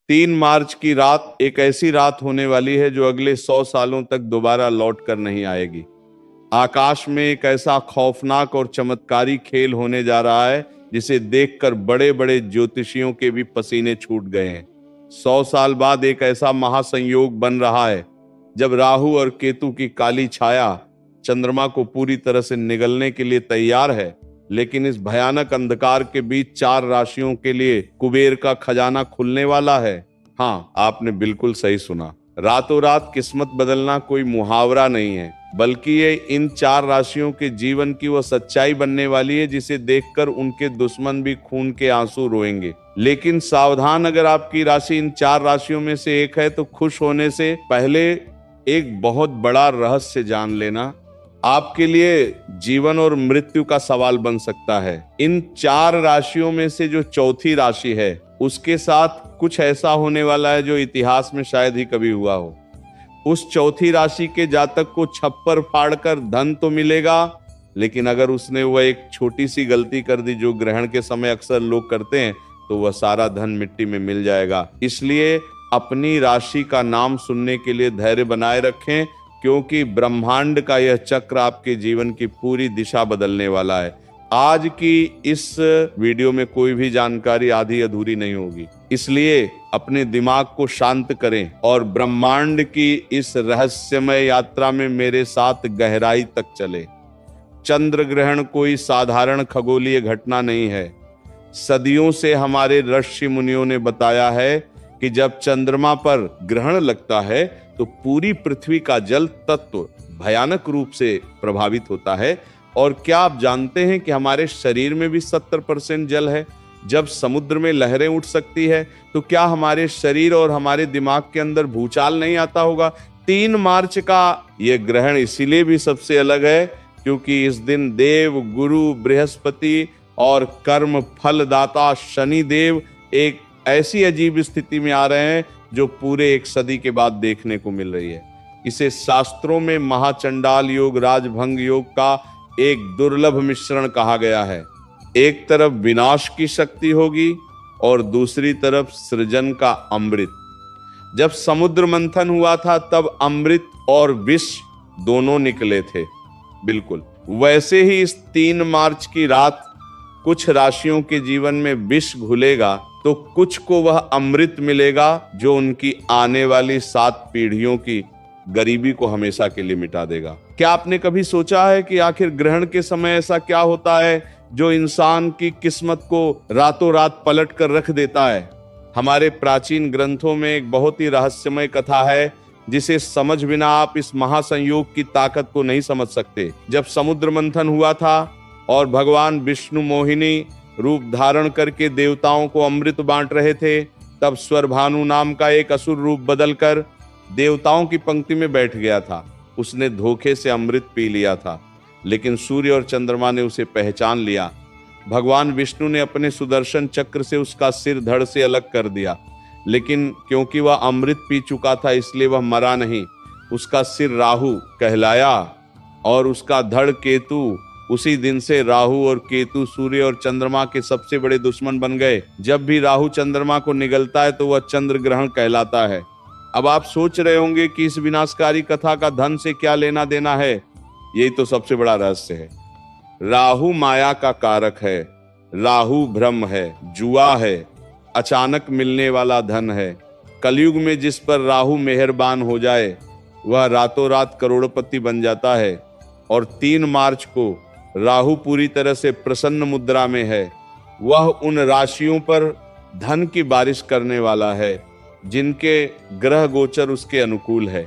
3 मार्च की रात एक ऐसी रात होने वाली है जो अगले 100 सालों तक दोबारा लौट कर नहीं आएगी। आकाश में एक ऐसा खौफनाक और चमत्कारी खेल होने जा रहा है जिसे देखकर बड़े बड़े ज्योतिषियों के भी पसीने छूट गए हैं। 100 साल बाद एक ऐसा महासंयोग बन रहा है जब राहु और केतु की काली छाया चंद्रमा को पूरी तरह से निगलने के लिए तैयार है। लेकिन इस भयानक अंधकार के बीच 4 राशियों के लिए कुबेर का खजाना खुलने वाला है। हाँ, आपने बिल्कुल सही सुना। रातों रात किस्मत बदलना कोई मुहावरा नहीं है, बल्कि ये इन 4 राशियों के जीवन की वह सच्चाई बनने वाली है जिसे देखकर उनके दुश्मन भी खून के आंसू रोएंगे। लेकिन सावधान, अगर आपकी राशि इन 4 राशियों में से एक है तो खुश होने से पहले एक बहुत बड़ा रहस्य जान लेना आपके लिए जीवन और मृत्यु का सवाल बन सकता है। इन 4 राशियों में से जो चौथी राशि है उसके साथ कुछ ऐसा होने वाला है जो इतिहास में शायद ही कभी हुआ हो। उस चौथी राशि के जातक को छप्पर फाड़कर धन तो मिलेगा, लेकिन अगर उसने वह एक छोटी सी गलती कर दी जो ग्रहण के समय अक्सर लोग करते हैं, तो वह सारा धन मिट्टी में मिल जाएगा। इसलिए अपनी राशि का नाम सुनने के लिए धैर्य बनाए रखें, क्योंकि ब्रह्मांड का यह चक्र आपके जीवन की पूरी दिशा बदलने वाला है। आज की इस वीडियो में कोई भी जानकारी आधी अधूरी नहीं होगी, इसलिए अपने दिमाग को शांत करें और ब्रह्मांड की इस रहस्यमय यात्रा में मेरे साथ गहराई तक चले। चंद्र ग्रहण कोई साधारण खगोलीय घटना नहीं है। सदियों से हमारे ऋषि मुनियों ने बताया है कि जब चंद्रमा पर ग्रहण लगता है तो पूरी पृथ्वी का जल तत्व भयानक रूप से प्रभावित होता है। और क्या आप जानते हैं कि हमारे शरीर में भी 70% जल है? जब समुद्र में लहरें उठ सकती है तो क्या हमारे शरीर और हमारे दिमाग के अंदर भूचाल नहीं आता होगा? 3 मार्च का यह ग्रहण इसीलिए भी सबसे अलग है क्योंकि इस दिन देव गुरु बृहस्पति और कर्म फलदाता शनि देव एक ऐसी अजीब स्थिति में आ रहे हैं जो पूरे 1 सदी के बाद देखने को मिल रही है। इसे शास्त्रों में महाचंडाल योग, राजभंग योग का एक दुर्लभ मिश्रण कहा गया है। एक तरफ विनाश की शक्ति होगी और दूसरी तरफ सृजन का अमृत। जब समुद्र मंथन हुआ था तब अमृत और विष दोनों निकले थे। बिल्कुल वैसे ही इस 3 मार्च की रात कुछ राशियों के जीवन में विष घुलेगा तो कुछ को वह अमृत मिलेगा जो उनकी आने वाली 7 पीढ़ियों की गरीबी को हमेशा के लिए मिटा देगा। क्या आपने कभी सोचा है कि आखिर ग्रहण के समय ऐसा क्या होता है जो इंसान की किस्मत को रातों रात पलट कर रख देता है? हमारे प्राचीन ग्रंथों में एक बहुत ही रहस्यमय कथा है जिसे समझ बिना आप इस महासंयोग की ताकत को नहीं समझ सकते। जब समुद्र मंथन हुआ था और भगवान विष्णु मोहिनी रूप धारण करके देवताओं को अमृत बांट रहे थे, तब स्वरभानु नाम का एक असुर रूप बदलकर देवताओं की पंक्ति में बैठ गया था। उसने धोखे से अमृत पी लिया था, लेकिन सूर्य और चंद्रमा ने उसे पहचान लिया। भगवान विष्णु ने अपने सुदर्शन चक्र से उसका सिर धड़ से अलग कर दिया, लेकिन क्योंकि वह अमृत पी चुका था इसलिए वह मरा नहीं। उसका सिर राहु कहलाया और उसका धड़ केतु। उसी दिन से राहु और केतु सूर्य और चंद्रमा के सबसे बड़े दुश्मन बन गए। जब भी राहु चंद्रमा को निगलता है तो वह चंद्र ग्रहण कहलाता है। अब आप सोच रहे होंगे कि इस विनाशकारी कथा का धन से क्या लेना देना है। यही तो सबसे बड़ा रहस्य है। राहु माया का कारक है, राहु भ्रम है, जुआ है, अचानक मिलने वाला धन है। कलयुग में जिस पर राहु मेहरबान हो जाए वह रातों रात करोड़पति बन जाता है। और 3 मार्च को राहु पूरी तरह से प्रसन्न मुद्रा में है। वह उन राशियों पर धन की बारिश करने वाला है जिनके ग्रह गोचर उसके अनुकूल है।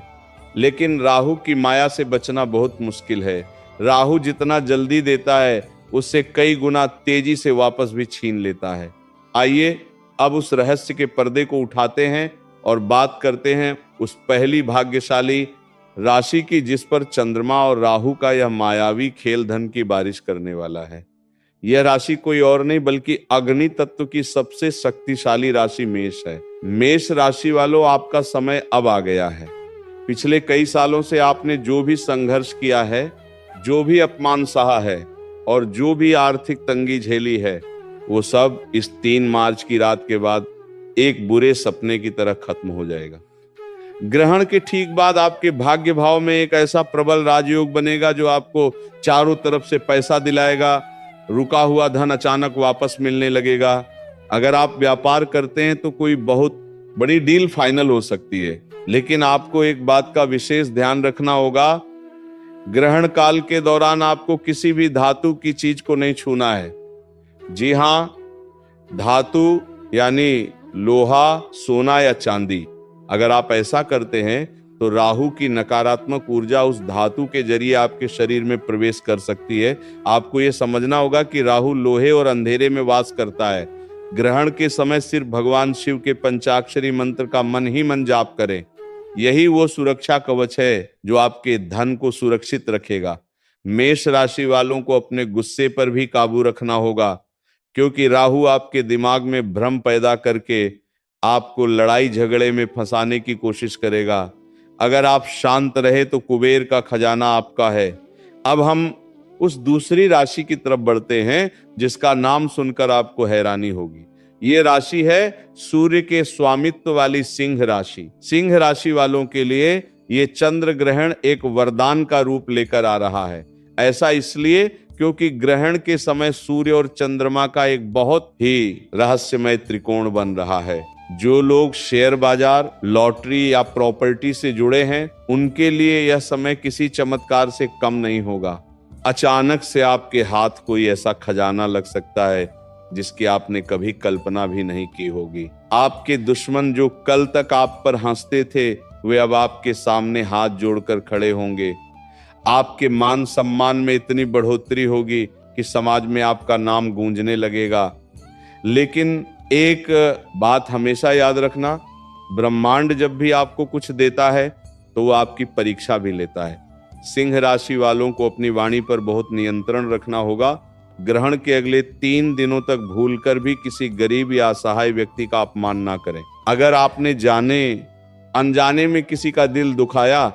लेकिन राहु की माया से बचना बहुत मुश्किल है। राहु जितना जल्दी देता है उससे कई गुना तेजी से वापस भी छीन लेता है। आइए अब उस रहस्य के पर्दे को उठाते हैं और बात करते हैं उस पहली भाग्यशाली राशि की जिस पर चंद्रमा और राहु का यह मायावी खेल धन की बारिश करने वाला है। यह राशि कोई और नहीं बल्कि अग्नि तत्व की सबसे शक्तिशाली राशि मेष है। मेष राशि वालों, आपका समय अब आ गया है। पिछले कई सालों से आपने जो भी संघर्ष किया है, जो भी अपमान सहा है और जो भी आर्थिक तंगी झेली है, वो सब इस 3 मार्च की रात के बाद एक बुरे सपने की तरह खत्म हो जाएगा। ग्रहण के ठीक बाद आपके भाग्य भाव में एक ऐसा प्रबल राजयोग बनेगा जो आपको चारों तरफ से पैसा दिलाएगा, रुका हुआ धन अचानक वापस मिलने लगेगा। अगर आप व्यापार करते हैं तो कोई बहुत बड़ी डील फाइनल हो सकती है, लेकिन आपको एक बात का विशेष ध्यान रखना होगा, ग्रहण काल के दौरान आपको किसी भी धातु की चीज को नहीं छूना है। जी हां, धातु यानी लोहा, सोना या चांदी। अगर आप ऐसा करते हैं तो राहु की नकारात्मक ऊर्जा उस धातु के जरिए आपके शरीर में प्रवेश कर सकती है। आपको यह समझना होगा कि राहु लोहे और अंधेरे में वास करता है। ग्रहण के समय सिर्फ भगवान शिव के पंचाक्षरी मंत्र का मन ही मन जाप करें। यही वो सुरक्षा कवच है जो आपके धन को सुरक्षित रखेगा। मेष राशि वालों को अपने गुस्से पर भी काबू रखना होगा, क्योंकि राहु आपके दिमाग में भ्रम पैदा करके आपको लड़ाई झगड़े में फंसाने की कोशिश करेगा। अगर आप शांत रहे तो कुबेर का खजाना आपका है। अब हम उस दूसरी राशि की तरफ बढ़ते हैं जिसका नाम सुनकर आपको हैरानी होगी। ये राशि है सूर्य के स्वामित्व वाली सिंह राशि। सिंह राशि वालों के लिए ये चंद्र ग्रहण एक वरदान का रूप लेकर आ रहा है। ऐसा इसलिए क्योंकि ग्रहण के समय सूर्य और चंद्रमा का एक बहुत ही रहस्यमय त्रिकोण बन रहा है। जो लोग शेयर बाजार, लॉटरी या प्रॉपर्टी से जुड़े हैं, उनके लिए यह समय किसी चमत्कार से कम नहीं होगा। अचानक से आपके हाथ कोई ऐसा खजाना लग सकता है जिसकी आपने कभी कल्पना भी नहीं की होगी। आपके दुश्मन जो कल तक आप पर हंसते थे, वे अब आपके सामने हाथ जोड़कर खड़े होंगे। आपके मान सम्मान में इतनी बढ़ोतरी होगी कि समाज में आपका नाम गूंजने लगेगा। लेकिन एक बात हमेशा याद रखना, ब्रह्मांड जब भी आपको कुछ देता है तो वो आपकी परीक्षा भी लेता है। सिंह राशि वालों को अपनी वाणी पर बहुत नियंत्रण रखना होगा। ग्रहण के अगले 3 दिनों तक भूलकर भी किसी गरीब या असहाय व्यक्ति का अपमान ना करें। अगर आपने जाने अनजाने में किसी का दिल दुखाया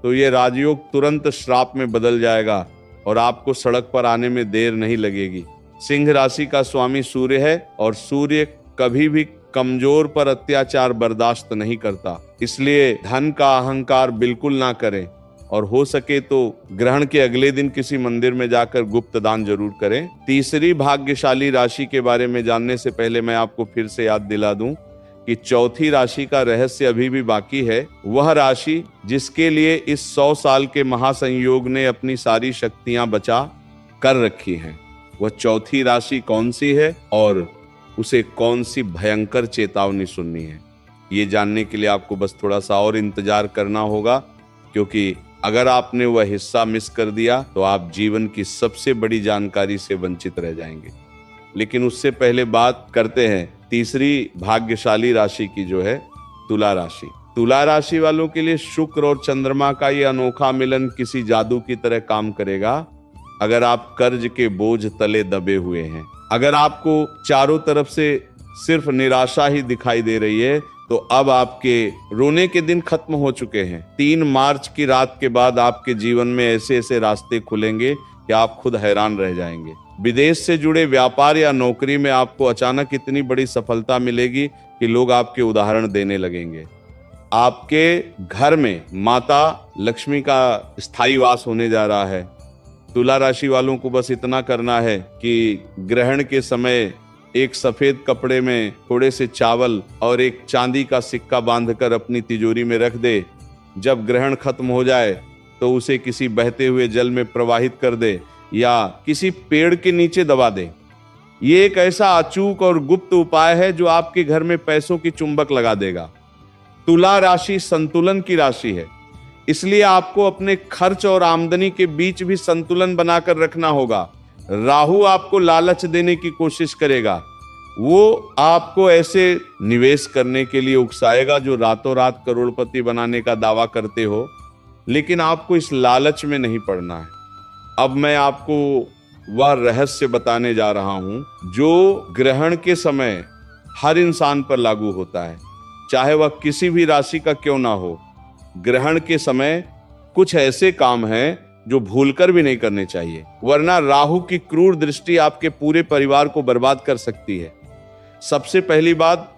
तो ये राजयोग तुरंत श्राप में बदल जाएगा और आपको सड़क पर आने में देर नहीं लगेगी। सिंह राशि का स्वामी सूर्य है और सूर्य कभी भी कमजोर पर अत्याचार बर्दाश्त नहीं करता। इसलिए धन का अहंकार बिल्कुल ना करें और हो सके तो ग्रहण के अगले दिन किसी मंदिर में जाकर गुप्त दान जरूर करें। तीसरी भाग्यशाली राशि के बारे में जानने से पहले मैं आपको फिर से याद दिला दूं कि चौथी राशि का रहस्य अभी भी बाकी है। वह राशि जिसके लिए इस 100 साल के महासंयोग ने अपनी सारी शक्तियां बचा कर रखी हैं, वह चौथी राशि कौन सी है और उसे कौन सी भयंकर चेतावनी सुननी है, ये जानने के लिए आपको बस थोड़ा सा और इंतजार करना होगा, क्योंकि अगर आपने वह हिस्सा मिस कर दिया तो आप जीवन की सबसे बड़ी जानकारी से वंचित रह जाएंगे। लेकिन उससे पहले बात करते हैं तीसरी भाग्यशाली राशि की, जो है तुला राशि। तुला राशि वालों के लिए शुक्र और चंद्रमा का ये अनोखा मिलन किसी जादू की तरह काम करेगा। अगर आप कर्ज के बोझ तले दबे हुए हैं, अगर आपको चारों तरफ से सिर्फ निराशा ही दिखाई दे रही है, तो अब आपके रोने के दिन खत्म हो चुके हैं। 3 मार्च की रात के बाद आपके जीवन में ऐसे ऐसे रास्ते खुलेंगे कि आप खुद हैरान रह जाएंगे। विदेश से जुड़े व्यापार या नौकरी में आपको अचानक इतनी बड़ी सफलता मिलेगी कि लोग आपके उदाहरण देने लगेंगे। आपके घर में माता लक्ष्मी का स्थायी वास होने जा रहा है। तुला राशि वालों को बस इतना करना है कि ग्रहण के समय एक सफेद कपड़े में थोड़े से चावल और एक चांदी का सिक्का बांधकर अपनी तिजोरी में रख दे। जब ग्रहण खत्म हो जाए तो उसे किसी बहते हुए जल में प्रवाहित कर दे या किसी पेड़ के नीचे दबा दे। ये एक ऐसा अचूक और गुप्त उपाय है जो आपके घर में पैसों की चुंबक लगा देगा। तुला राशि संतुलन की राशि है, इसलिए आपको अपने खर्च और आमदनी के बीच भी संतुलन बनाकर रखना होगा। राहु आपको लालच देने की कोशिश करेगा। वो आपको ऐसे निवेश करने के लिए उकसाएगा जो रातों रात करोड़पति बनाने का दावा करते हो, लेकिन आपको इस लालच में नहीं पड़ना है। अब मैं आपको वह रहस्य बताने जा रहा हूं जो ग्रहण के समय हर इंसान पर लागू होता है, चाहे वह किसी भी राशि का क्यों ना हो। ग्रहण के समय कुछ ऐसे काम हैं जो भूलकर भी नहीं करने चाहिए, वरना राहु की क्रूर दृष्टि आपके पूरे परिवार को बर्बाद कर सकती है। सबसे पहली बात,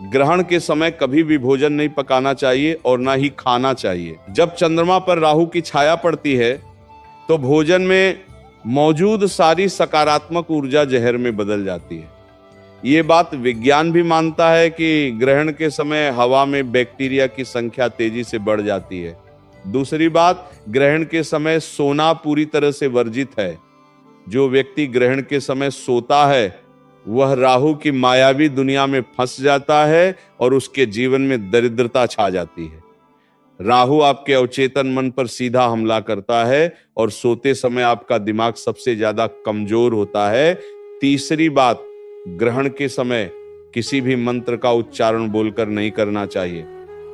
ग्रहण के समय कभी भी भोजन नहीं पकाना चाहिए और ना ही खाना चाहिए। जब चंद्रमा पर राहु की छाया पड़ती है तो भोजन में मौजूद सारी सकारात्मक ऊर्जा जहर में बदल जाती है। ये बात विज्ञान भी मानता है कि ग्रहण के समय हवा में बैक्टीरिया की संख्या तेजी से बढ़ जाती है। दूसरी बात, ग्रहण के समय सोना पूरी तरह से वर्जित है। जो व्यक्ति ग्रहण के समय सोता है वह राहु की मायावी दुनिया में फंस जाता है और उसके जीवन में दरिद्रता छा जाती है। राहु आपके अवचेतन मन पर सीधा हमला करता है और सोते समय आपका दिमाग सबसे ज्यादा कमजोर होता है। तीसरी बात, ग्रहण के समय किसी भी मंत्र का उच्चारण बोलकर नहीं करना चाहिए,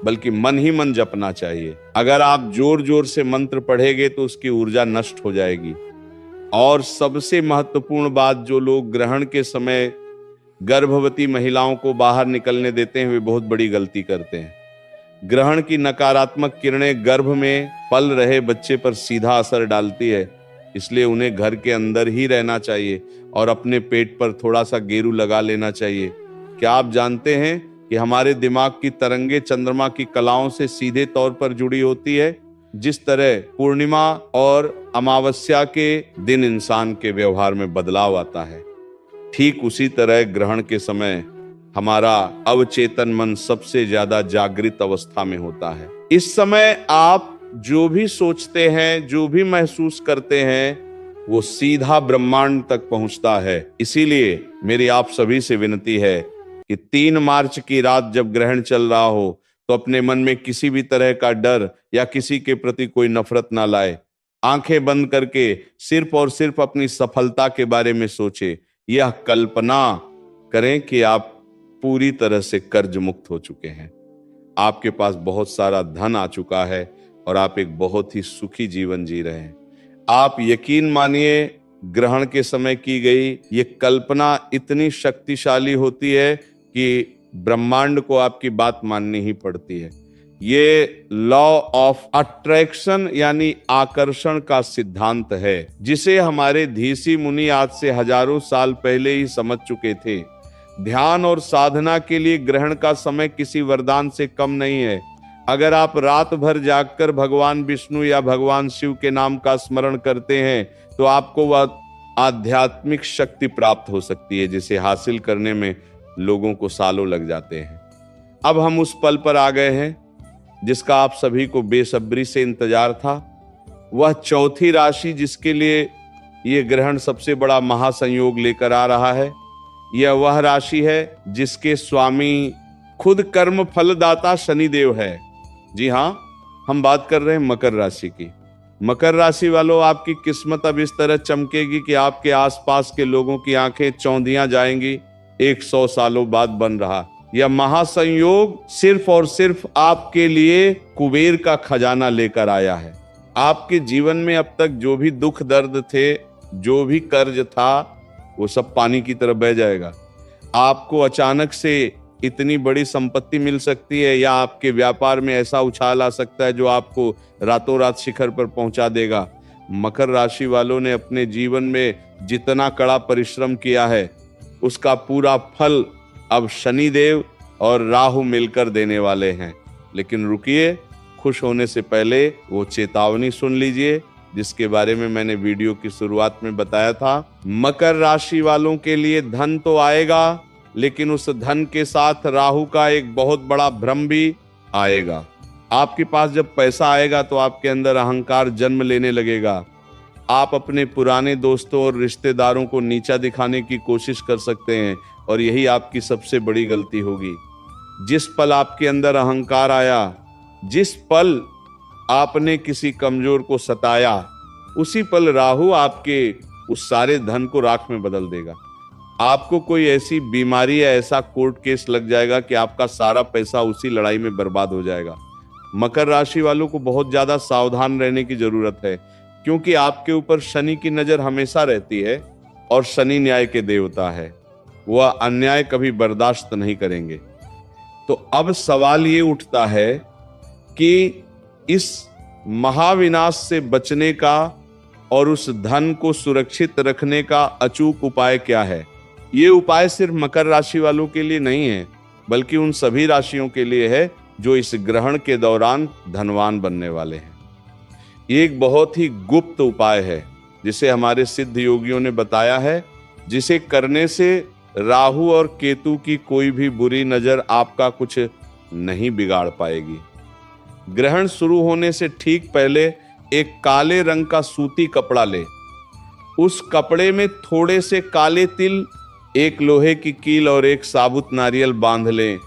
बल्कि मन ही मन जपना चाहिए। अगर आप जोर जोर से मंत्र पढ़ेंगे तो उसकी ऊर्जा नष्ट हो जाएगी। और सबसे महत्वपूर्ण बात, जो लोग ग्रहण के समय गर्भवती महिलाओं को बाहर निकलने देते हैं वे बहुत बड़ी गलती करते हैं। ग्रहण की नकारात्मक किरणें गर्भ में पल रहे बच्चे पर सीधा असर डालती है, इसलिए उन्हें घर के अंदर ही रहना चाहिए और अपने पेट पर थोड़ा सा गेरू लगा लेना चाहिए। क्या आप जानते हैं कि हमारे दिमाग की तरंगे चंद्रमा की कलाओं से सीधे तौर पर जुड़ी होती है? जिस तरह पूर्णिमा और अमावस्या के दिन इंसान के व्यवहार में बदलाव आता है, ठीक उसी तरह ग्रहण के समय हमारा अवचेतन मन सबसे ज्यादा जागृत अवस्था में होता है। इस समय आप जो भी सोचते हैं, जो भी महसूस करते हैं, वो सीधा ब्रह्मांड तक पहुंचता है। इसीलिए मेरी आप सभी से विनती है कि 3 मार्च की रात जब ग्रहण चल रहा हो तो अपने मन में किसी भी तरह का डर या किसी के प्रति कोई नफरत ना लाए। आंखें बंद करके सिर्फ और सिर्फ अपनी सफलता के बारे में सोचे। यह कल्पना करें कि आप पूरी तरह से कर्ज मुक्त हो चुके हैं, आपके पास बहुत सारा धन आ चुका है और आप एक बहुत ही सुखी जीवन जी रहे हैं। आप यकीन मानिए, ग्रहण के समय की गई ये कल्पना इतनी शक्तिशाली होती है कि ब्रह्मांड को आपकी बात माननी ही पड़ती है। ये लॉ ऑफ अट्रैक्शन यानी आकर्षण का सिद्धांत है, जिसे हमारे धीसी मुनि आज से हजारों साल पहले ही समझ चुके थे। ध्यान और साधना के लिए ग्रहण का समय किसी वरदान से कम नहीं है। अगर आप रात भर जागकर भगवान विष्णु या भगवान शिव के नाम का स्मरण करते हैं तो आपको वह आध्यात्मिक शक्ति प्राप्त हो सकती है जिसे हासिल करने में लोगों को सालों लग जाते हैं। अब हम उस पल पर आ गए हैं जिसका आप सभी को बेसब्री से इंतजार था। वह चौथी राशि जिसके लिए यह ग्रहण सबसे बड़ा महासंयोग लेकर आ रहा है, यह वह राशि है जिसके स्वामी खुद कर्म फलदाता शनिदेव है। जी हाँ, हम बात कर रहे हैं मकर राशि की। मकर राशि वालों, आपकी किस्मत अब इस तरह चमकेगी कि आपके आसपास के लोगों की आंखें चौंधियां जाएंगी। 100 सालों बाद बन रहा यह महासंयोग सिर्फ और सिर्फ आपके लिए कुबेर का खजाना लेकर आया है। आपके जीवन में अब तक जो भी दुख दर्द थे, जो भी कर्ज था, वो सब पानी की तरह बह जाएगा। आपको अचानक से इतनी बड़ी संपत्ति मिल सकती है या आपके व्यापार में ऐसा उछाल आ सकता है जो आपको रातों रात शिखर पर पहुंचा देगा। मकर राशि वालों ने अपने जीवन में जितना कड़ा परिश्रम किया है उसका पूरा फल अब शनिदेव और राहु मिलकर देने वाले हैं। लेकिन रुकिए, खुश होने से पहले वो चेतावनी सुन लीजिए जिसके बारे में मैंने वीडियो की शुरुआत में बताया था। मकर राशि वालों के लिए धन तो आएगा, लेकिन उस धन के साथ राहु का एक बहुत बड़ा भ्रम भी आएगा। आपके पास जब पैसा आएगा तो आपके अंदर अहंकार जन्म लेने लगेगा। आप अपने पुराने दोस्तों और रिश्तेदारों को नीचा दिखाने की कोशिश कर सकते हैं और यही आपकी सबसे बड़ी गलती होगी। जिस पल आपके अंदर अहंकार आया, जिस पल आपने किसी कमजोर को सताया, उसी पल राहु आपके उस सारे धन को राख में बदल देगा। आपको कोई ऐसी बीमारी या ऐसा कोर्ट केस लग जाएगा कि आपका सारा पैसा उसी लड़ाई में बर्बाद हो जाएगा। मकर राशि वालों को बहुत ज्यादा सावधान रहने की जरूरत है, क्योंकि आपके ऊपर शनि की नजर हमेशा रहती है और शनि न्याय के देवता है। वह अन्याय कभी बर्दाश्त नहीं करेंगे। तो अब सवाल ये उठता है कि इस महाविनाश से बचने का और उस धन को सुरक्षित रखने का अचूक उपाय क्या है। ये उपाय सिर्फ मकर राशि वालों के लिए नहीं है, बल्कि उन सभी राशियों के लिए है जो इस ग्रहण के दौरान धनवान बनने वाले हैं। ये एक बहुत ही गुप्त उपाय है जिसे हमारे सिद्ध योगियों ने बताया है, जिसे करने से राहु और केतु की कोई भी बुरी नजर आपका कुछ नहीं बिगाड़ पाएगी। ग्रहण शुरू होने से ठीक पहले एक काले रंग का सूती कपड़ा ले, उस कपड़े में थोड़े से काले तिल, एक लोहे की कील और एक साबुत नारियल बांध लें।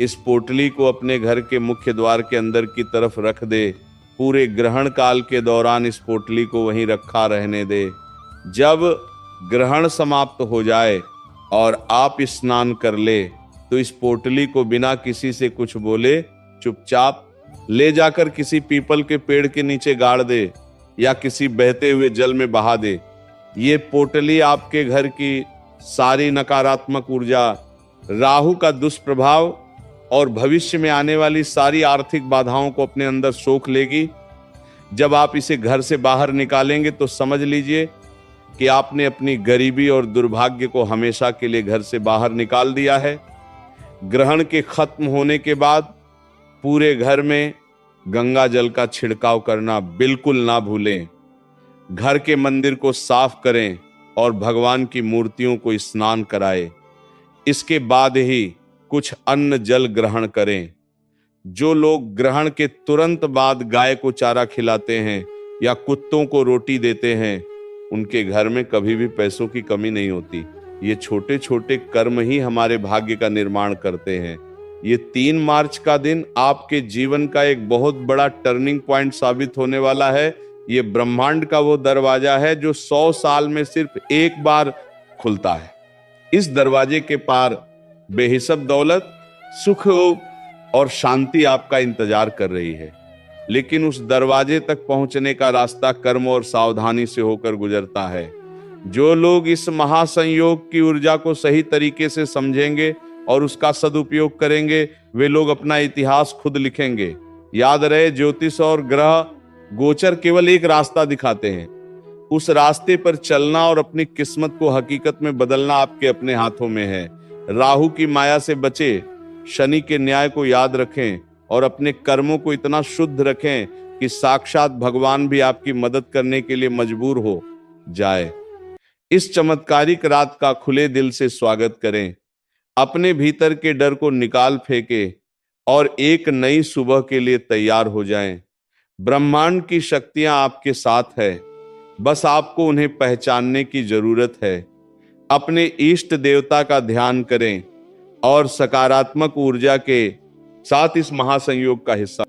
इस पोटली को अपने घर के मुख्य द्वार के अंदर की तरफ रख दे। पूरे ग्रहण काल के दौरान इस पोटली को वहीं रखा रहने दे। जब ग्रहण समाप्त हो जाए और आप स्नान कर ले तो इस पोटली को बिना किसी से कुछ बोले चुपचाप ले जाकर किसी पीपल के पेड़ के नीचे गाड़ दे या किसी बहते हुए जल में बहा दे। ये पोटली आपके घर की सारी नकारात्मक ऊर्जा, राहु का दुष्प्रभाव और भविष्य में आने वाली सारी आर्थिक बाधाओं को अपने अंदर सोख लेगी। जब आप इसे घर से बाहर निकालेंगे तो समझ लीजिए कि आपने अपनी गरीबी और दुर्भाग्य को हमेशा के लिए घर से बाहर निकाल दिया है। ग्रहण के खत्म होने के बाद पूरे घर में गंगा जल का छिड़काव करना बिल्कुल ना भूलें। घर के मंदिर को साफ करें और भगवान की मूर्तियों को स्नान कराएं। इसके बाद ही कुछ अन्न जल ग्रहण करें। जो लोग ग्रहण के तुरंत बाद गाय को चारा खिलाते हैं या कुत्तों को रोटी देते हैं, उनके घर में कभी भी पैसों की कमी नहीं होती। ये छोटे छोटे कर्म ही हमारे भाग्य का निर्माण करते हैं। ये 3 मार्च का दिन आपके जीवन का एक बहुत बड़ा टर्निंग पॉइंट साबित होने वाला है। ये ब्रह्मांड का वो दरवाजा है जो 100 साल में सिर्फ एक बार खुलता है। इस दरवाजे के पार बेहिसाब दौलत, सुख और शांति आपका इंतजार कर रही है, लेकिन उस दरवाजे तक पहुंचने का रास्ता कर्म और सावधानी से होकर गुजरता है। जो लोग इस महासंयोग की ऊर्जा को सही तरीके से समझेंगे और उसका सदुपयोग करेंगे, वे लोग अपना इतिहास खुद लिखेंगे। याद रहे, ज्योतिष और ग्रह गोचर केवल एक रास्ता दिखाते हैं। उस रास्ते पर चलना और अपनी किस्मत को हकीकत में बदलना आपके अपने हाथों में है। राहु की माया से बचे, शनि के न्याय को याद रखें और अपने कर्मों को इतना शुद्ध रखें कि साक्षात भगवान भी आपकी मदद करने के लिए मजबूर हो जाए। इस चमत्कारिक रात का खुले दिल से स्वागत करें। अपने भीतर के डर को निकाल फेंके और एक नई सुबह के लिए तैयार हो जाएं। ब्रह्मांड की शक्तियां आपके साथ है, बस आपको उन्हें पहचानने की जरूरत है। अपने इष्ट देवता का ध्यान करें और सकारात्मक ऊर्जा के साथ इस महासंयोग का हिस्सा